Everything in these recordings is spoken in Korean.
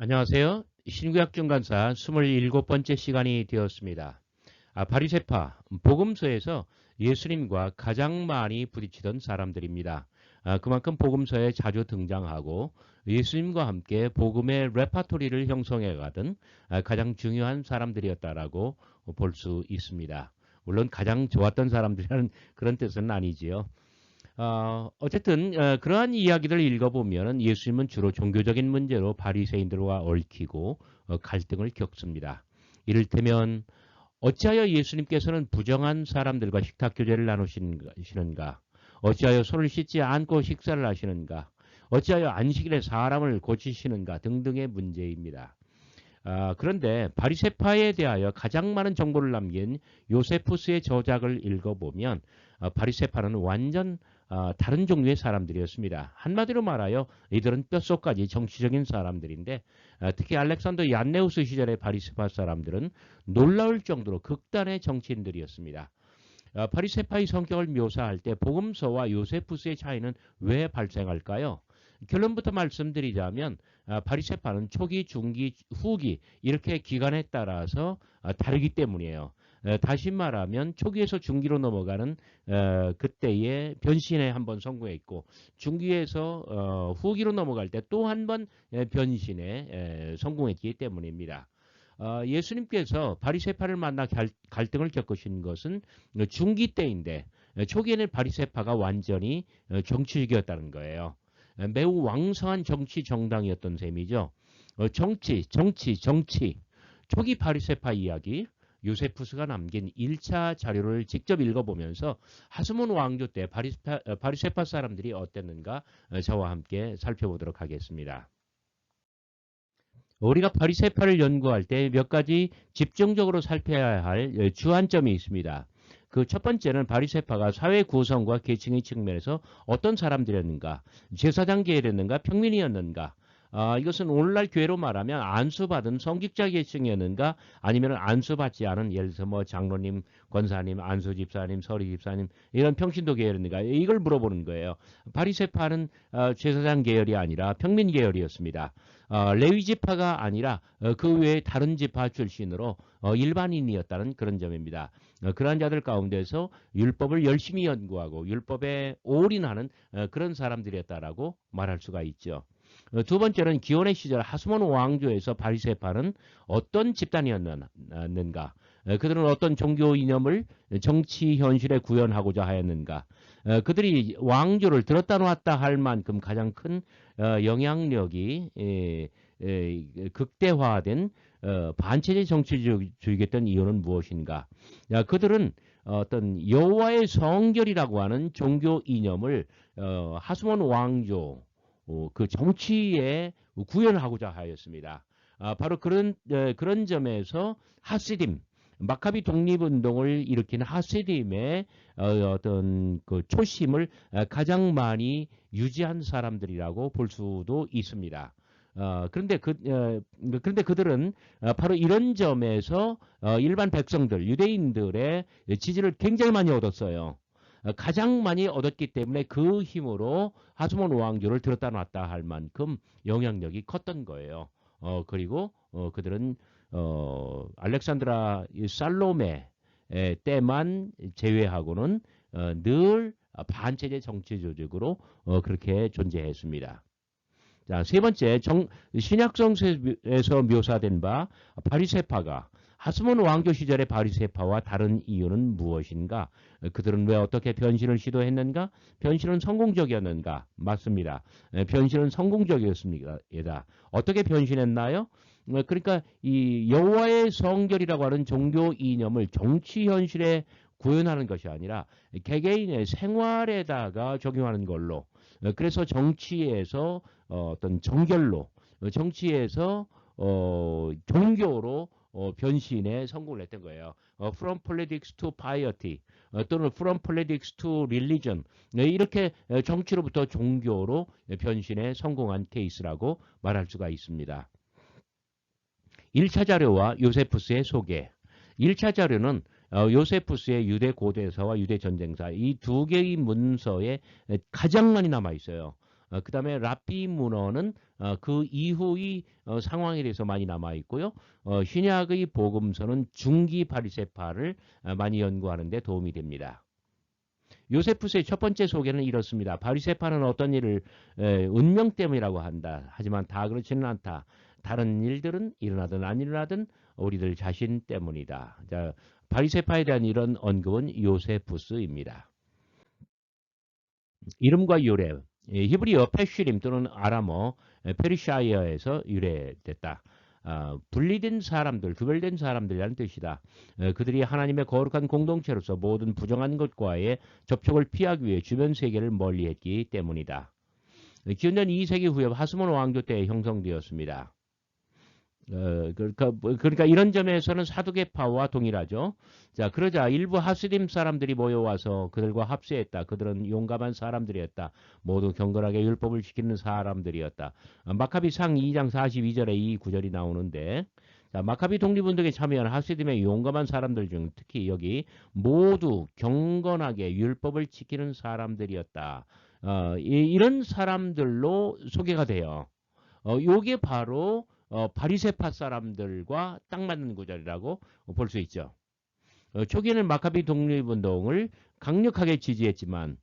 안녕하세요. 신구약중 간사 27번째 시간이 되었습니다. 바리새파, 복음서에서 예수님과 가장 많이 부딪히던 사람들입니다. 그만큼 복음서에 자주 등장하고 예수님과 함께 복음의 레파토리를 형성해가던 가장 중요한 사람들이었다라고 볼 수 있습니다. 물론 가장 좋았던 사람들이라는 그런 뜻은 아니지요. 어쨌든 그러한 이야기를 읽어보면 예수님은 주로 종교적인 문제로 바리새인들과 얽히고 갈등을 겪습니다. 이를테면 어찌하여 예수님께서는 부정한 사람들과 식탁 교제를 나누시는가? 어찌하여 손을 씻지 않고 식사를 하시는가? 어찌하여 안식일에 사람을 고치시는가? 등등의 문제입니다. 그런데 바리새파에 대하여 가장 많은 정보를 남긴 요세푸스의 저작을 읽어보면 바리새파는 완전 다른 종류의 사람들이었습니다. 한마디로 말하여 이들은 뼛속까지 정치적인 사람들인데 특히 알렉산더 얀네우스 시절의 바리새파 사람들은 놀라울 정도로 극단의 정치인들이었습니다. 바리새파의 성격을 묘사할 때 복음서와 요세푸스의 차이는 왜 발생할까요? 결론부터 말씀드리자면 바리새파는 초기, 중기, 후기 이렇게 기간에 따라서 다르기 때문이에요. 다시 말하면 초기에서 중기로 넘어가는 그때의 변신에 한번 성공했고 중기에서 후기로 넘어갈 때 또 한 번 변신에 성공했기 때문입니다. 예수님께서 바리새파를 만나 갈등을 겪으신 것은 중기 때인데 초기에는 바리새파가 완전히 정치적이었다는 거예요. 매우 왕성한 정치 정당이었던 셈이죠. 정치. 초기 바리새파 이야기 요세푸스가 남긴 1차 자료를 직접 읽어보면서 하스몬 왕조 때 바리새파 사람들이 어땠는가 저와 함께 살펴보도록 하겠습니다. 우리가 바리새파를 연구할 때 몇 가지 집중적으로 살펴야 할 주안점이 있습니다. 그 첫 번째는 바리새파가 사회 구성과 계층의 측면에서 어떤 사람들이었는가, 제사장 계열이었는가, 평민이었는가. 이것은 오늘날 교회로 말하면 안수받은 성직자 계층이었는가, 아니면 안수받지 않은 예를 들어서 뭐 장로님, 권사님, 안수 집사님, 서리 집사님 이런 평신도 계열이었는가 이걸 물어보는 거예요. 바리새파는 제사장 계열이 아니라 평민 계열이었습니다. 레위 지파가 아니라 그 외에 다른 지파 출신으로 일반인이었다는 그런 점입니다. 그러한 자들 가운데서 율법을 열심히 연구하고 율법에 올인하는 그런 사람들이었다라고 말할 수가 있죠. 두 번째는 기원의 시절 하스몬 왕조에서 바리새파는 어떤 집단이었는가? 그들은 어떤 종교 이념을 정치 현실에 구현하고자 하였는가? 그들이 왕조를 들었다 놨다 할 만큼 가장 큰 영향력이 극대화된 반체제 정치주의였던 이유는 무엇인가? 그들은 어떤 여호와의 성결이라고 하는 종교 이념을 하스몬 왕조 그 정치에 구현하고자 하였습니다. 바로 그런 점에서 하시딤 마카비 독립운동을 일으킨 하시딤의 어떤 그 초심을 가장 많이 유지한 사람들이라고 볼 수도 있습니다. 그런데 그들은 바로 이런 점에서 일반 백성들, 유대인들의 지지를 굉장히 많이 얻었어요. 가장 많이 얻었기 때문에 그 힘으로 하스몬 왕조를 들었다 놨다 할 만큼 영향력이 컸던 거예요. 그리고 그들은 알렉산드라 살로메 때만 제외하고는 늘 반체제 정치 조직으로 그렇게 존재했습니다. 자, 세 번째, 신약성서에서 묘사된 바 바리새파가 하스몬 왕조 시절의 바리새파와 다른 이유는 무엇인가? 그들은 왜 어떻게 변신을 시도했는가? 변신은 성공적이었는가? 맞습니다. 변신은 성공적이었습니다. 어떻게 변신했나요? 그러니까 이 여호와의 성결이라고 하는 종교 이념을 정치 현실에 구현하는 것이 아니라 개개인의 생활에다가 적용하는 걸로 그래서 정치에서 어떤 정결로 정치에서 종교로 변신에 성공을 했던 거예요. From politics to piety 또는 From politics to religion 이렇게 정치로부터 종교로 변신에 성공한 케이스라고 말할 수가 있습니다. 1차 자료와 요세푸스의 소개. 1차 자료는 요세푸스의 유대 고대사와 유대 전쟁사 이 두 개의 문서에 가장 많이 남아 있어요. 그 다음에 랍비 문어는 그 이후의 상황에 대해서 많이 남아 있고요. 신약의 복음서는 중기 바리새파를 많이 연구하는 데 도움이 됩니다. 요세푸스의 첫 번째 소개는 이렇습니다. 바리새파는 어떤 일을 운명 때문이라고 한다. 하지만 다 그렇지는 않다. 다른 일들은 일어나든 안 일어나든 우리들 자신 때문이다. 자, 바리새파에 대한 이런 언급은 요세푸스입니다. 이름과 유래. 히브리어 페쉬림 또는 아람어 페르시아어에서 유래됐다. 분리된 사람들, 구별된 사람들이라는 뜻이다. 그들이 하나님의 거룩한 공동체로서 모든 부정한 것과의 접촉을 피하기 위해 주변 세계를 멀리했기 때문이다. 기원전 2세기 후에 하스몬 왕조 때 형성되었습니다. 그러니까 이런 점에서는 사두개파와 동일하죠. 자, 그러자 일부 하스딤 사람들이 모여와서 그들과 합세했다. 그들은 용감한 사람들이었다. 모두 경건하게 율법을 지키는 사람들이었다. 마카비상 2장 42절에 이 구절이 나오는데, 자, 마카비 독립운동에 참여한 하스딤의 용감한 사람들 중 특히 여기 모두 경건하게 율법을 지키는 사람들이었다. 이런 사람들로 소개가 돼요. 요게 바로 바리새파 사람들과 딱 맞는 구절이라고 볼 수 있죠. 초기에는 마카비 독립운동을 강력하게 지지했지만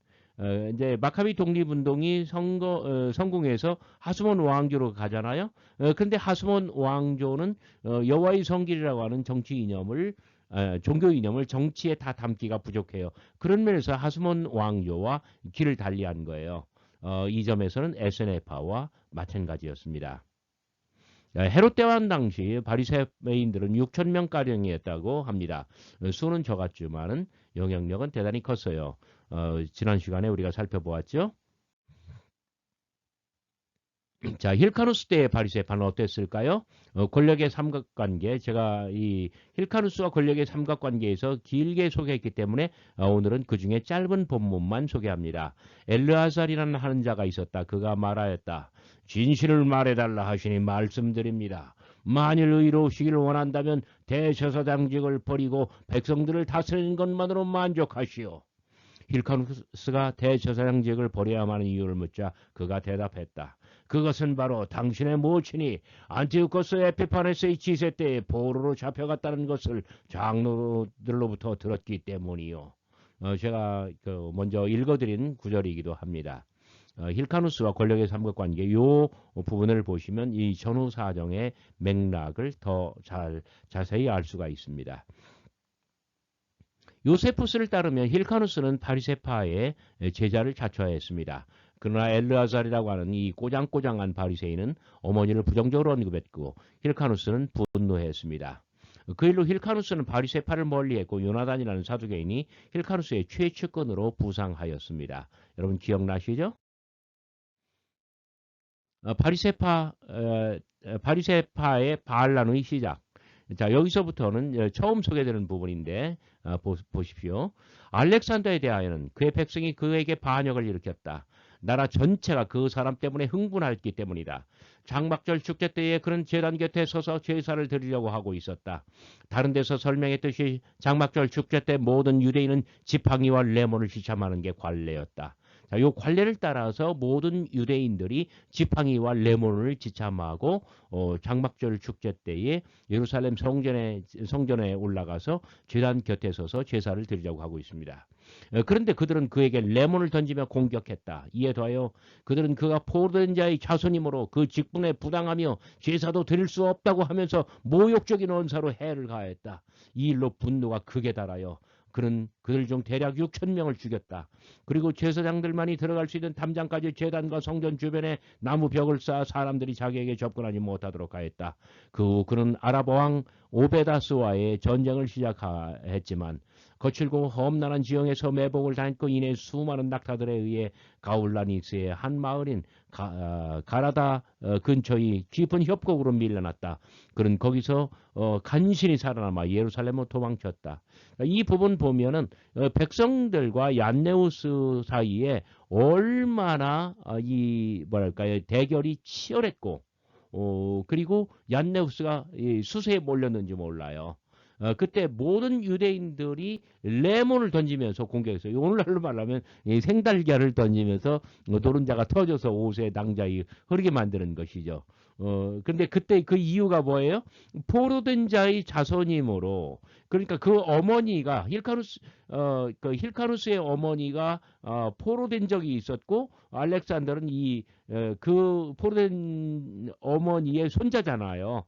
이제 마카비 독립운동이 성공해서 하스몬 왕조로 가잖아요. 그런데 하스몬 왕조는 여호와의 성길이라고 하는 정치 이념을 종교 이념을 정치에 다 담기가 부족해요. 그런 면에서 하스몬 왕조와 길을 달리한 거예요. 이 점에서는 에스네파와 마찬가지였습니다. 헤롯 대왕 당시 바리새인들은 6천 명가량이었다고 합니다. 수는 적었지만은 영향력은 대단히 컸어요. 지난 시간에 우리가 살펴보았죠. 자, 힐카누스 때의 바리새파는 어땠을까요? 권력의 삼각관계, 제가 이 힐카누스와 권력의 삼각관계에서 길게 소개했기 때문에 오늘은 그 중에 짧은 본문만 소개합니다. 엘르아살이라는 하는 자가 있었다. 그가 말하였다. 진실을 말해달라 하시니 말씀드립니다. 만일 의로우시기를 원한다면 대제사장직을 버리고 백성들을 다스리는 것만으로 만족하시오. 힐카누스가 대제사장직을 버려야만 하는 이유를 묻자 그가 대답했다. 그것은 바로 당신의 모친이 안티우코스 에피파네스의 지세 때에 포로로 잡혀갔다는 것을 장로들로부터 들었기 때문이요. 제가 먼저 읽어드린 구절이기도 합니다. 힐카누스와 권력의 삼각관계 이 부분을 보시면 이 전후 사정의 맥락을 더 자세히 알 수가 있습니다. 요세푸스를 따르면 힐카누스는 바리새파의 제자를 자처했습니다. 그러나 엘르아살이라고 하는 이 꼬장꼬장한 바리새인은 어머니를 부정적으로 언급했고 힐카누스는 분노했습니다. 그 일로 힐카누스는 바리새파를 멀리했고 요나단이라는 사두개인이 힐카누스의 최측근으로 부상하였습니다. 여러분 기억나시죠? 바리새파의 반란의 시작. 자, 여기서부터는 처음 소개되는 부분인데 보십시오. 알렉산더에 대하여는 그의 백성이 그에게 반역을 일으켰다. 나라 전체가 그 사람 때문에 흥분했기 때문이다. 장막절 축제 때에 그런 제단 곁에 서서 제사를 드리려고 하고 있었다. 다른 데서 설명했듯이 장막절 축제 때 모든 유대인은 지팡이와 레몬을 시참하는 게 관례였다. 자, 요 관례를 따라서 모든 유대인들이 지팡이와 레몬을 지참하고 장막절 축제 때에 예루살렘 성전에 올라가서 제단 곁에 서서 제사를 드리려고 하고 있습니다. 그런데 그들은 그에게 레몬을 던지며 공격했다. 이에 더하여 그들은 그가 포로된 자의 자손이므로 그 직분에 부당하며 제사도 드릴 수 없다고 하면서 모욕적인 언사로 해를 가했다. 이 일로 분노가 극에 달하여 그는 그들 중 대략 6천 명을 죽였다. 그리고 제사장들만이 들어갈 수 있는 담장까지 제단과 성전 주변에 나무 벽을 쌓아 사람들이 자기에게 접근하지 못하도록 하였다. 그 후 그는 아랍 왕 오베다스와의 전쟁을 시작했지만 거칠고 험난한 지형에서 매복을 당했고 이내 수많은 낙타들에 의해 가울라니스의 한 마을인 가라다 근처의 깊은 협곡으로 밀려났다. 그는 거기서 간신히 살아남아 예루살렘으로 도망쳤다. 이 부분 보면은 백성들과 얀네우스 사이에 얼마나 이 뭐랄까요 대결이 치열했고 그리고 얀네우스가 수세에 몰렸는지 몰라요. 그때 모든 유대인들이 레몬을 던지면서 공격했어요. 오늘날로 말하면 이 생달걀을 던지면서 노른자가 터져서 옷에 낭자이 흐르게 만드는 것이죠. 근데 그때 그 이유가 뭐예요? 포로된 자의 자손이므로, 그러니까 그 어머니가 그 힐카루스의 어머니가 포로된 적이 있었고, 알렉산더는 그 포로된 어머니의 손자잖아요.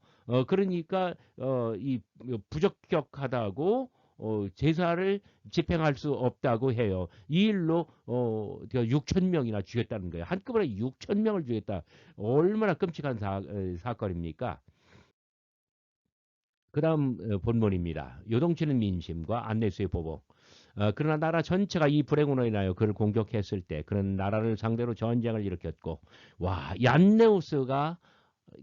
그러니까 이 부적격하다고 제사를 집행할 수 없다고 해요. 이 일로 6천 명이나 죽였다는 거예요. 한꺼번에 6천 명을 죽였다. 얼마나 끔찍한 사건입니까? 그 다음 본문입니다. 요동치는 민심과 안내수의 보복. 그러나 나라 전체가 이 불행으로 인하여 그를 공격했을 때 그는 나라를 상대로 전쟁을 일으켰고, 와, 얀네우스가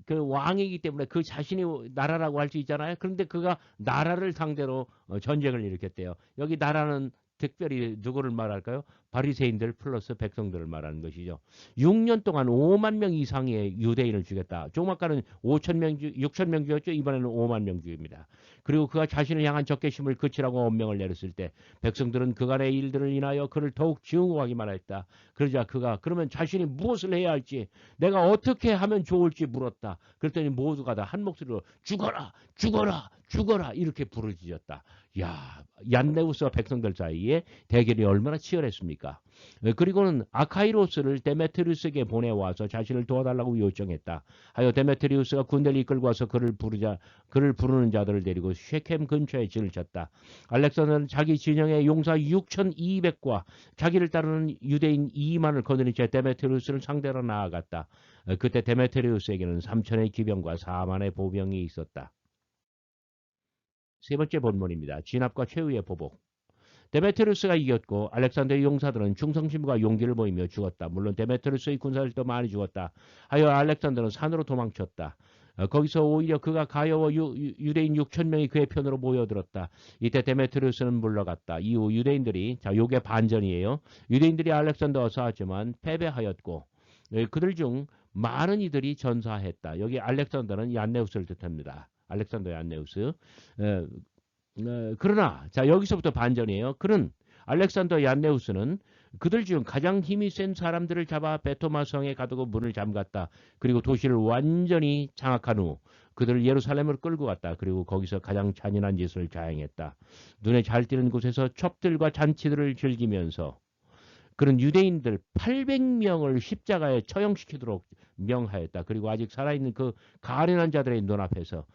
그 왕이기 때문에 그 자신이 나라라고 할 수 있잖아요. 그런데 그가 나라를 상대로 전쟁을 일으켰대요. 여기 나라는 특별히 누구를 말할까요? 바리새인들 플러스 백성들을 말하는 것이죠. 6년 동안 5만 명 이상의 유대인을 죽였다. 조금 아까는 5천 명, 6천 명 죽였죠. 이번에는 5만 명 죽입니다. 그리고 그가 자신을 향한 적개심을 그치라고 엄명을 내렸을 때 백성들은 그간의 일들을 인하여 그를 더욱 증오하기만 했다. 그러자 그가 그러면 자신이 무엇을 해야 할지, 내가 어떻게 하면 좋을지 물었다. 그랬더니 모두가 다 한 목소리로 죽어라, 죽어라, 죽어라 이렇게 부르짖었다. 야, 얀네우스와 백성들 사이에 대결이 얼마나 치열했습니까? 그리고는 아카이로스를 데메트리우스에게 보내와서 자신을 도와달라고 요청했다. 하여 데메트리우스가 군대를 이끌고 와서 그를 부르는 자들을 데리고 쉐켐 근처에 진을 쳤다. 알렉산더는 자기 진영의 용사 6,200과 자기를 따르는 유대인 2만을 거느린 채 데메트리우스를 상대로 나아갔다. 그때 데메트리우스에게는 3천의 기병과 4만의 보병이 있었다. 세 번째 본문입니다. 진압과 최후의 보복. 데메트리우스가 이겼고 알렉산더의 용사들은 충성심과 용기를 보이며 죽었다. 물론 데메트리우스의 군사들도 많이 죽었다. 하여 알렉산더는 산으로 도망쳤다. 거기서 오히려 그가 가여워 유대인 6천 명이 그의 편으로 모여들었다. 이때 데메트리우스는 물러갔다. 이후 유대인들이, 자, 요게 반전이에요. 유대인들이 알렉산더와 싸웠지만 패배하였고 그들 중 많은 이들이 전사했다. 여기 알렉산더는 얀네우스를 뜻합니다. 알렉산더 얀네우스. 그러나 자, 여기서부터 반전이에요. 그는 알렉산더 얀네우스는 그들 중 가장 힘이 센 사람들을 잡아 베토마 성에 가두고 문을 잠갔다. 그리고 도시를 완전히 장악한 후 그들을 예루살렘으로 끌고 갔다. 그리고 거기서 가장 잔인한 짓을 자행했다. 눈에 잘 띄는 곳에서 첩들과 잔치들을 즐기면서 그는 유대인들 800명을 십자가에 처형시키도록 명하였다. 그리고 아직 살아있는 그 가련한 자들의 눈앞에서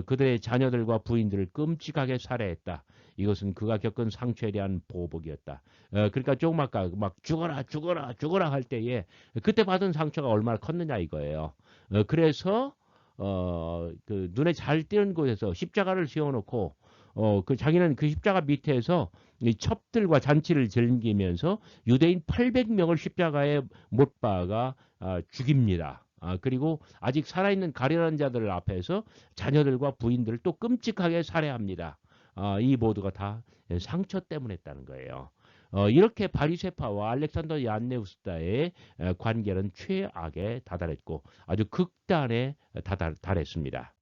그들의 자녀들과 부인들을 끔찍하게 살해했다. 이것은 그가 겪은 상처에 대한 보복이었다. 그러니까 조금 아까 막 죽어라 죽어라 죽어라 할 때에 그때 받은 상처가 얼마나 컸느냐 이거예요. 그래서 그 눈에 잘 띄는 곳에서 십자가를 세워놓고 그 자기는 그 십자가 밑에서 이 첩들과 잔치를 즐기면서 유대인 800명을 십자가에 못 박아 죽입니다. 그리고 아직 살아있는 가련한 자들 앞에서 자녀들과 부인들을 또 끔찍하게 살해합니다. 이 모두가 다 상처 때문에 했다는 거예요. 이렇게 바리새파와 알렉산더 얀네우스다의 관계는 최악에 다다랐고 아주 극단에 달했습니다.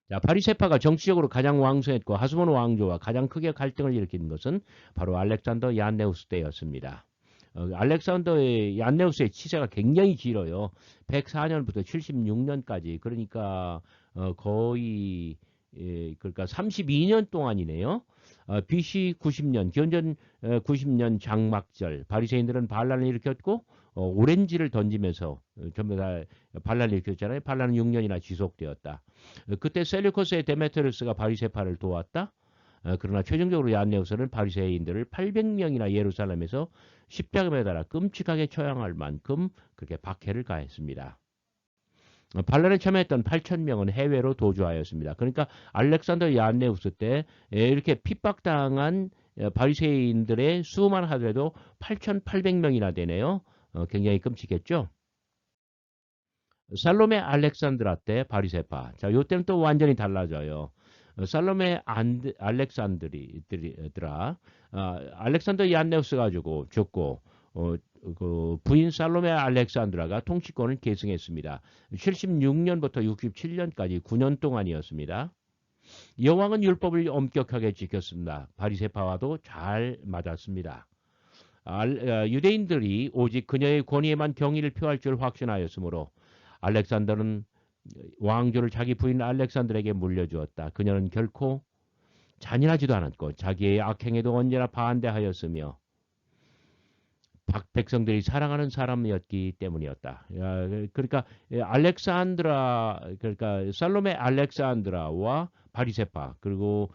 자, 바리새파가 정치적으로 가장 왕성했고 하스몬 왕조와 가장 크게 갈등을 일으킨 것은 바로 알렉산더 얀네우스 때였습니다. 알렉산더의 얀네우스의 치세가 굉장히 길어요. 104년부터 76년까지. 그러니까 거의 그러니까 32년 동안이네요. BC 90년, 기원전 90년 장막절, 바리새인들은 반란을 일으켰고 오렌지를 던지면서 전부 다 반란을 일으켰잖아요. 반란은 6년이나 지속되었다. 그때 셀류커스의 데메트리우스가 바리새파를 도왔다. 그러나 최종적으로 얀네우스는 바리새인들을 800명이나 예루살렘에서 십자가에 매달아 끔찍하게 처형할 만큼 그렇게 박해를 가했습니다. 반란에 참여했던 8,000명은 해외로 도주하였습니다. 그러니까 알렉산더 얀네우스 때 이렇게 핍박당한 바리새인들의 수만 하더라도 8,800명이나 되네요. 굉장히 끔찍했죠. 살로메 알렉산드라 때 바리새파. 자, 요때는 또 완전히 달라져요. 살로메 알렉산드라, 알렉산더 얀네우스 가지고 죽고, 그 부인 살로메 알렉산드라가 통치권을 계승했습니다. 76년부터 67년까지 9년 동안이었습니다. 여왕은 율법을 엄격하게 지켰습니다. 바리새파와도 잘 맞았습니다. 유대인들이 오직 그녀의 권위에만 경의를 표할 줄 확신하였으므로 알렉산더는 왕조를 자기 부인 알렉산더에게 물려주었다. 그녀는 결코 잔인하지도 않았고 자기의 악행에도 언제나 반대하였으며 백성들이 사랑하는 사람이었기 때문이었다. 그러니까 그러니까 살로메 알렉산드라와 바리새파 그리고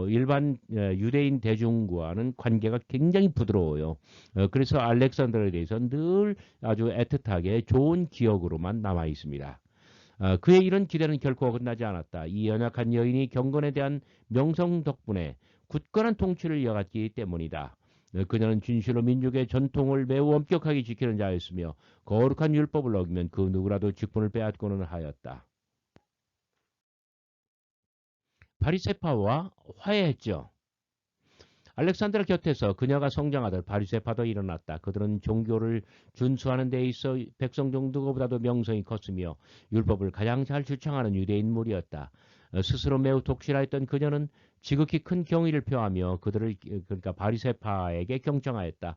일반 유대인 대중과는 관계가 굉장히 부드러워요. 그래서 알렉산드라에 대해서는 늘 아주 애틋하게 좋은 기억으로만 남아 있습니다. 그의 이런 기대는 결코 끝나지 않았다. 이 연약한 여인이 경건에 대한 명성 덕분에 굳건한 통치를 이어갔기 때문이다. 그녀는 진실로 민족의 전통을 매우 엄격하게 지키는 자였으며 거룩한 율법을 어기면 그 누구라도 직분을 빼앗고는 하였다. 바리새파와 화해했죠. 알렉산드라 곁에서 그녀가 성장하듯 바리새파도 일어났다. 그들은 종교를 준수하는 데 있어 백성 중 누구보다도 명성이 컸으며 율법을 가장 잘 주창하는 유대인 무리였다. 스스로 매우 독실하였던 그녀는 지극히 큰 경의를 표하며 그들을 그러니까 바리새파에게 경청하였다.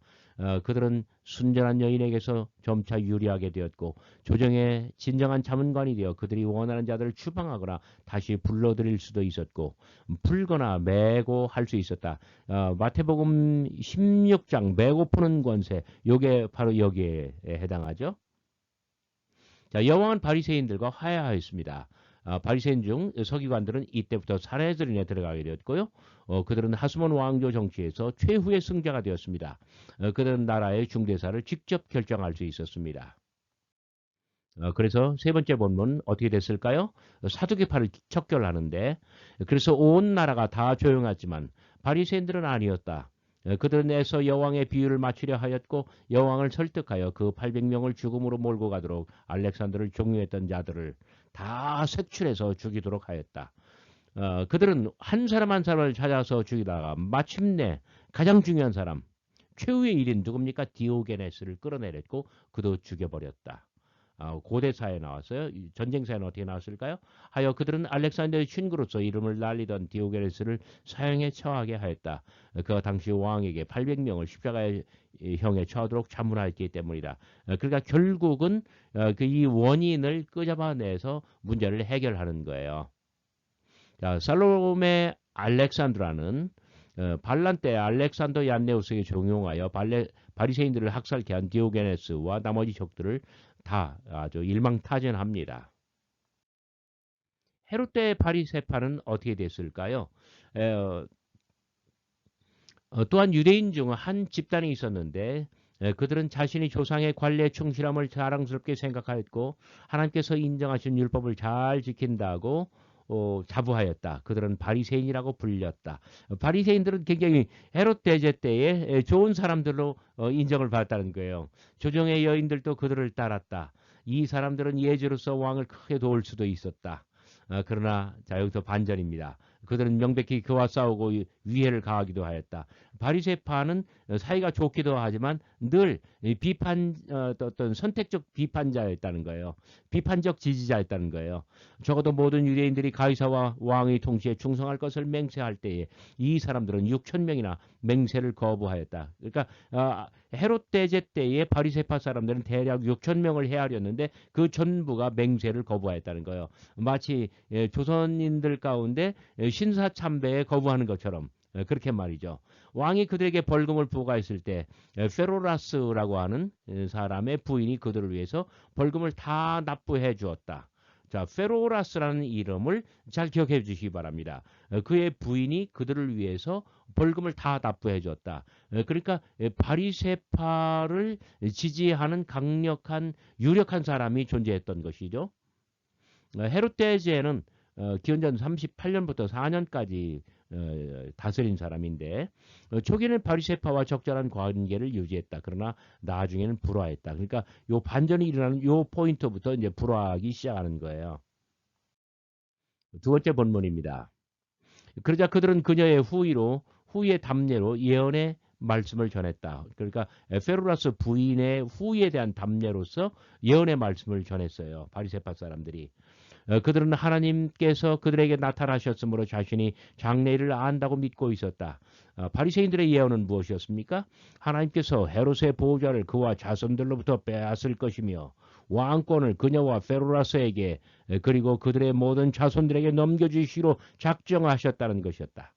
그들은 순전한 여인에게서 점차 유리하게 되었고 조정의 진정한 자문관이 되어 그들이 원하는 자들을 추방하거나 다시 불러들일 수도 있었고 풀거나 매고 할 수 있었다. 마태복음 16장 매고 푸는 권세 요게 바로 여기에 해당하죠. 자, 여왕은 바리새인들과 화해하였습니다. 바리새인 중 서기관들은 이때부터 사내들인에 들어가게 되었고요. 그들은 하스몬 왕조 정치에서 최후의 승자가 되었습니다. 그들은 나라의 중대사를 직접 결정할 수 있었습니다. 그래서 세 번째 본문 어떻게 됐을까요? 사두개파를 척결하는데 그래서 온 나라가 다 조용하지만 바리새인들은 아니었다. 그들은 애써 여왕의 비유를 맞추려 하였고 여왕을 설득하여 그 800명을 죽음으로 몰고 가도록 알렉산더를 종유했던 자들을 다 색출해서 죽이도록 하였다. 그들은 한 사람 한 사람을 찾아서 죽이다가 마침내 가장 중요한 사람 최후의 일인 누굽니까? 디오게네스를 끌어내렸고 그도 죽여버렸다. 고대사에 나왔어요. 전쟁사에는 어떻게 나왔을까요? 하여 그들은 알렉산더의 친구로서 이름을 날리던 디오게네스를 사형에 처하게 하였다. 그 당시 왕에게 800명을 십자가의 형에 처하도록 자문하였기 때문이다. 그러니까 결국은 이 원인을 끄잡아내서 문제를 해결하는 거예요. 자, 살로메 알렉산드라는 반란 때 알렉산더 얀네우스에게 종용하여 바리새인들을 학살케 한 디오게네스와 나머지 적들을 다 아주 일망타전합니다. 헤롯 때 바리새파는 어떻게 됐을까요? 또한 유대인 중 한 집단이 있었는데 그들은 자신이 조상의 관례에 충실함을 자랑스럽게 생각하였고 하나님께서 인정하신 율법을 잘 지킨다고 자부하였다. 그들은 바리새인이라고 불렸다. 바리새인들은 굉장히 헤롯 대제 때에 좋은 사람들로 인정을 받았다는 거예요. 조정의 여인들도 그들을 따랐다. 이 사람들은 예주로서 왕을 크게 도울 수도 있었다. 그러나 자 여기서 반전입니다. 그들은 명백히 그와 싸우고 위해를 가하기도 하였다. 바리새파는 사이가 좋기도 하지만 늘 어떤 선택적 비판자였다는 거예요. 비판적 지지자였다는 거예요. 적어도 모든 유대인들이 가이사와 왕의 통치에 충성할 것을 맹세할 때에 이 사람들은 6천 명이나 맹세를 거부하였다. 그러니까 헤롯 대제 때에 바리새파 사람들은 대략 6천 명을 헤아렸는데 그 전부가 맹세를 거부하였다는 거예요. 마치 조선인들 가운데 신사참배에 거부하는 것처럼 그렇게 말이죠. 왕이 그들에게 벌금을 부과했을 때 페로라스라고 하는 사람의 부인이 그들을 위해서 벌금을 다 납부해 주었다. 자, 페로라스라는 이름을 잘 기억해 주시기 바랍니다. 그의 부인이 그들을 위해서 벌금을 다 납부해 줬다. 그러니까 바리새파를 지지하는 강력한 유력한 사람이 존재했던 것이죠. 헤롯 대제는 기원전 38년부터 4년까지 다스린 사람인데 초기에는 바리새파와 적절한 관계를 유지했다. 그러나 나중에는 불화했다. 그러니까 요 반전이 일어나는 요 포인트부터 이제 불화하기 시작하는 거예요. 두 번째 본문입니다. 그러자 그들은 그녀의 후위의 답례로 예언의 말씀을 전했다. 그러니까 페루라스 부인의 후위에 대한 답례로서 예언의 말씀을 전했어요. 바리새파 사람들이. 그들은 하나님께서 그들에게 나타나셨으므로 자신이 장래일을 안다고 믿고 있었다. 바리새인들의 예언은 무엇이었습니까? 하나님께서 헤롯의 보호자를 그와 자손들로부터 빼앗을 것이며 왕권을 그녀와 페루라스에게 그리고 그들의 모든 자손들에게 넘겨주시기로 작정하셨다는 것이었다.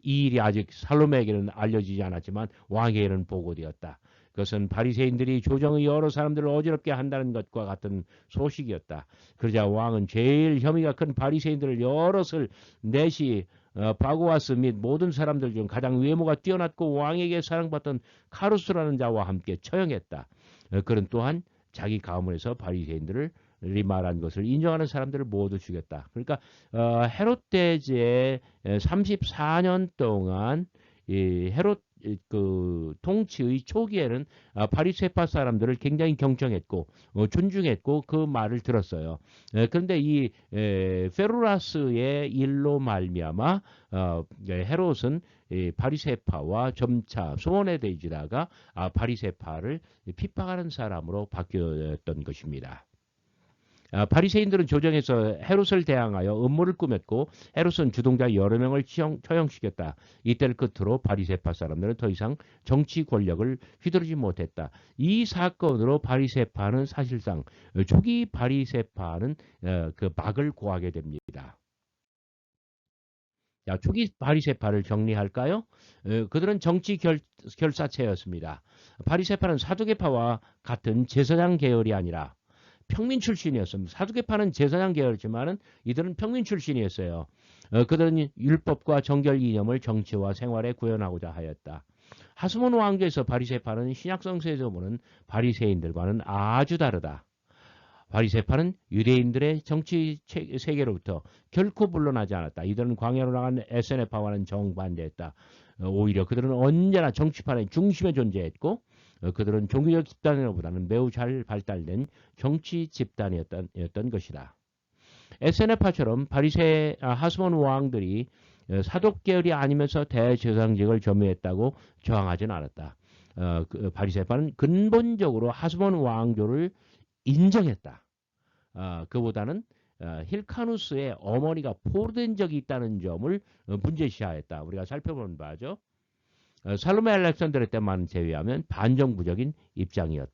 이 일이 아직 살로메에게는 알려지지 않았지만 왕에게는 보고되었다. 그것은 바리새인들이 조정의 여러 사람들을 어지럽게 한다는 것과 같은 소식이었다. 그러자 왕은 제일 혐의가 큰 바리새인들을 여럿을 넷이 바고아스 및 모든 사람들 중 가장 외모가 뛰어났고 왕에게 사랑받던 카루스라는 자와 함께 처형했다. 그는 또한 자기 가문에서 바리새인들을 말한 것을 인정하는 사람들을 모두 죽였다. 그러니까 헤롯 대제의 34년 동안 이 헤롯 그 통치의 초기에는 바리새파 사람들을 굉장히 경청했고 존중했고 그 말을 들었어요. 그런데 이 페루라스의 일로 말미암아 헤롯은 바리새파와 점차 소원해지다가 바리새파를 핍박하는 사람으로 바뀌었던 것입니다. 바리새인들은 조정에서 헤롯을 대항하여 음모를 꾸몄고 헤롯은 주동자 여러 명을 처형시켰다. 이때를 끝으로 바리새파 사람들은 더 이상 정치 권력을 휘두르지 못했다. 이 사건으로 바리새파는 사실상 초기 바리새파는 그 막을 고하게 됩니다. 자, 초기 바리새파를 정리할까요? 그들은 정치 결사체였습니다. 바리새파는 사두개파와 같은 제사장 계열이 아니라 평민 출신이었습니다. 사두개파는 제사장 계열이지만은 이들은 평민 출신이었어요. 그들은 율법과 정결 이념을 정치와 생활에 구현하고자 하였다. 하스몬 왕조에서 바리새파는 신약성 세에서 보는 바리새인들과는 아주 다르다. 바리새파는 유대인들의 정치 세계로부터 결코 물러나지 않았다. 이들은 광야로 나간 에세네파와는 정반대했다. 오히려 그들은 언제나 정치판의 중심에 존재했고 그들은 종교적 집단보다는 매우 잘 발달된 정치 집단이었던 것이다. 에세네파처럼 하스몬 왕들이 사독 계열이 아니면서 대제사장직을 점유했다고 저항하지는 않았다. 바리새파는 근본적으로 하스몬 왕조를 인정했다. 그보다는 힐카누스의 어머니가 포로된 적이 있다는 점을 문제시하였다. 우리가 살펴본 바죠. 살로메 알렉산드르 때만 제외하면 반정부적인 입장이었다.